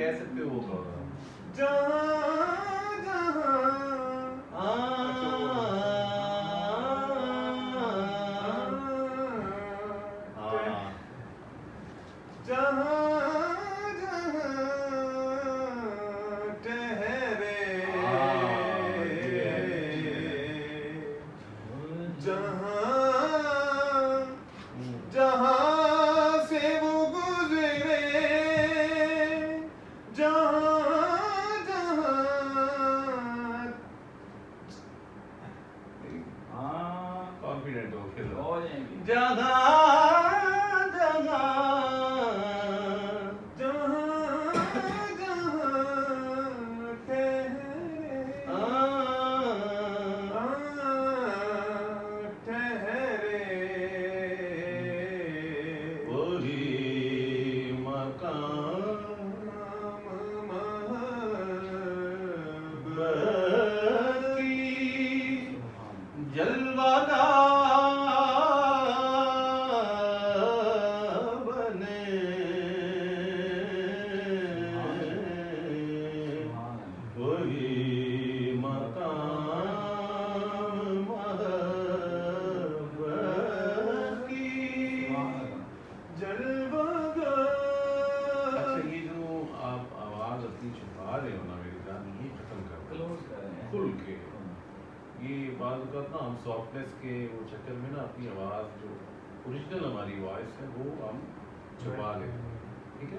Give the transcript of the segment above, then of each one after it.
कह सकते हो वो जहाँ जहाँ सॉफ्टनेस के वो चक्कर में ना अपनी आवाज़ जो ओरिजिनल हमारी वॉइस है वो हम छुपा लेते हैं, ठीक है।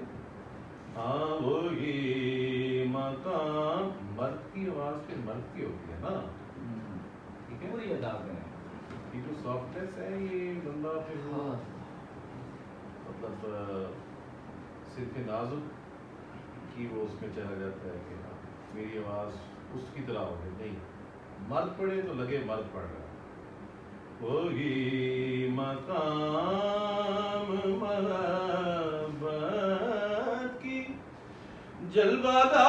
हाँ वो ये मकाम मर्द की आवाज़ फिर मर्द की होती है ना, ठीक है। पूरी अदा करें, ये जो सॉफ्टनेस है ये बंदा फिर वो मतलब सिर्फ नाजुक की वो उसमें चला जाता है कि हाँ मेरी आवाज़ उसकी तरह हो गई, नहीं मर्द पड़े तो लगे मर्द पड़ रहा है। वही मकाम मोहब्बत की जलवादार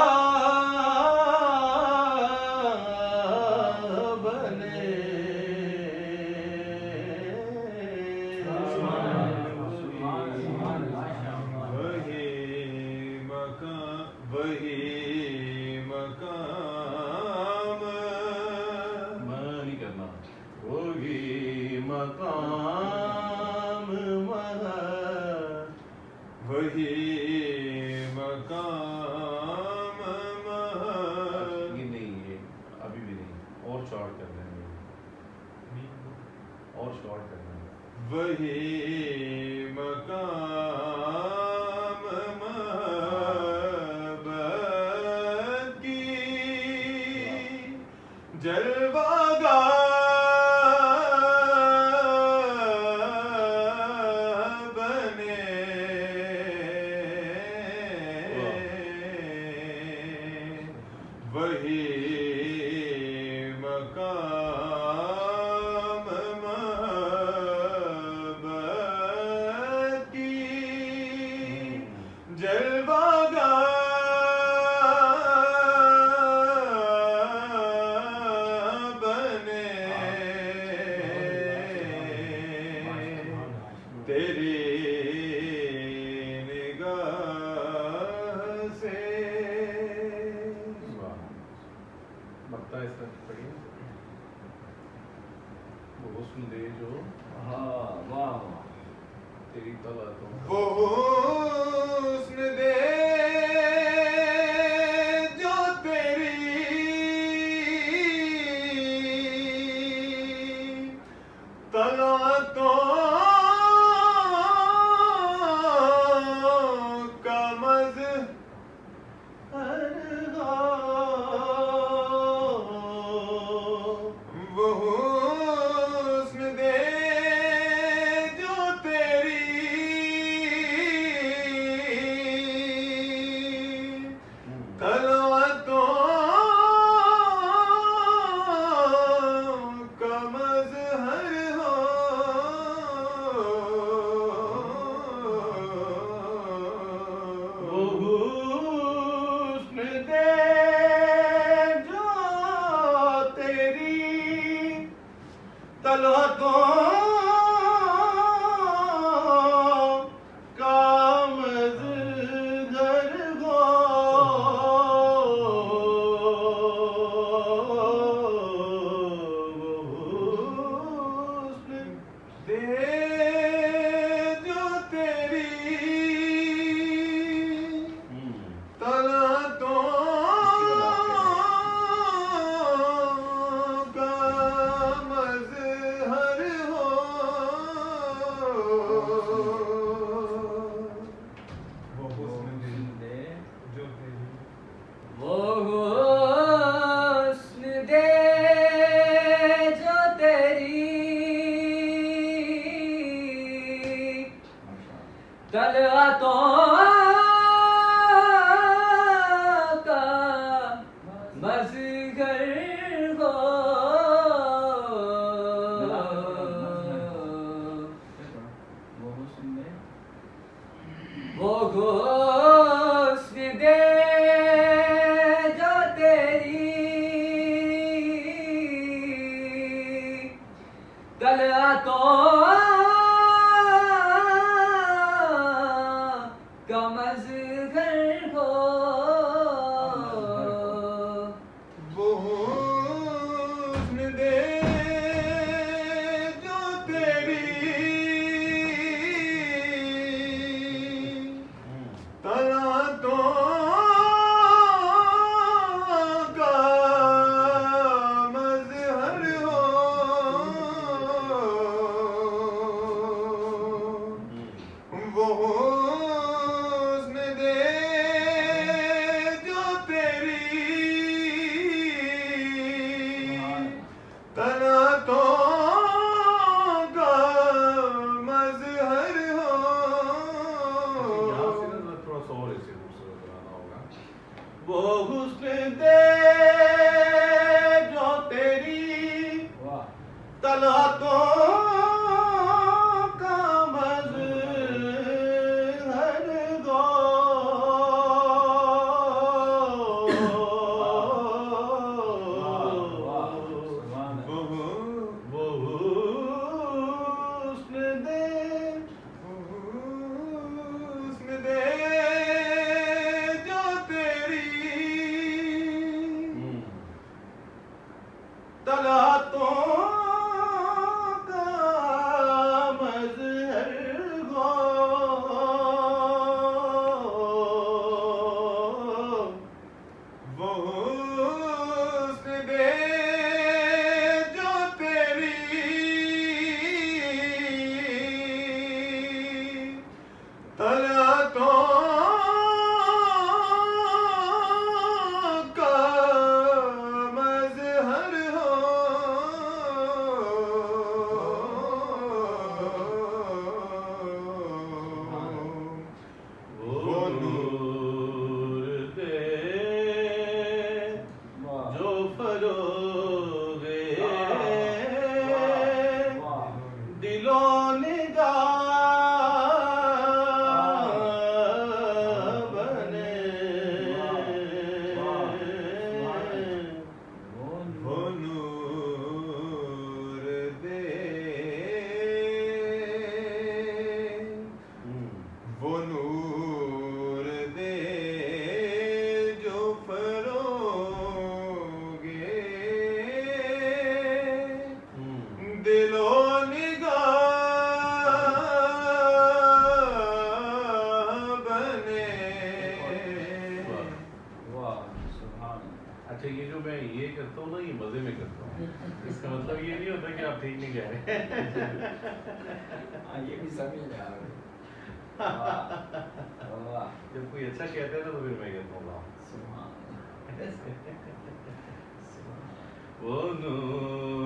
बने वही मकाम नहीं करना, वही मकाम वही मकाम ये नहीं, ये अभी भी नहीं, और शॉर्ट करना है, और शॉर्ट करना है। वही मकाम मोहब्बत की जलवागाह वही मकाम मोहब्बत की जलवागाह बने तेरी निगाह से। मक्ता इस तरह पढ़िए, वो हुस्न दे जो वाह तेरी तला तो वो हुस्न दे जो तेरी तला तो का मज़हर हो, वो हुस्न दे जो तेरी तलवतों का मज़हर हो, वो हुस्न दे जो तेरी तलवतों का मज़हर हो। मज़हर हो वो हुस्न दे जो तेरी तलअतों का मज़हर हो वो हुस्न दे जो तेरी तलअतों का मज़हर हो वो हुस्न दे जो तेरी तलअतों का मज़हर हो यहाँ से ना थोड़ा सा और इसे खूबसूरत बनाना होगा। वो हुस्न दे जो तेरी वाह तलअतों का मज़हर हो वो हुस्न दे जो तेरी तलअतों का मज़हर हो वो हुस्न दे जो तेरी तलअतों का मज़हर हो वो नूर दे जो फरोगे दिलो निगाह बने वो नूर दे वो नूर दे जो फरोगे दिलो निगाह बने वाह सुभान अच्छा ये जो मैं ये करता हूँ ना ये मजे में करता हूँ। इसका मतलब ये नहीं होता कि आप ठीक नहीं कह रहे। ये भी समझ रहा है वाह वाह जब कोई अच्छा कहता है ना तो फिर मैं कहता हूँ वाह। सुभान वो नूर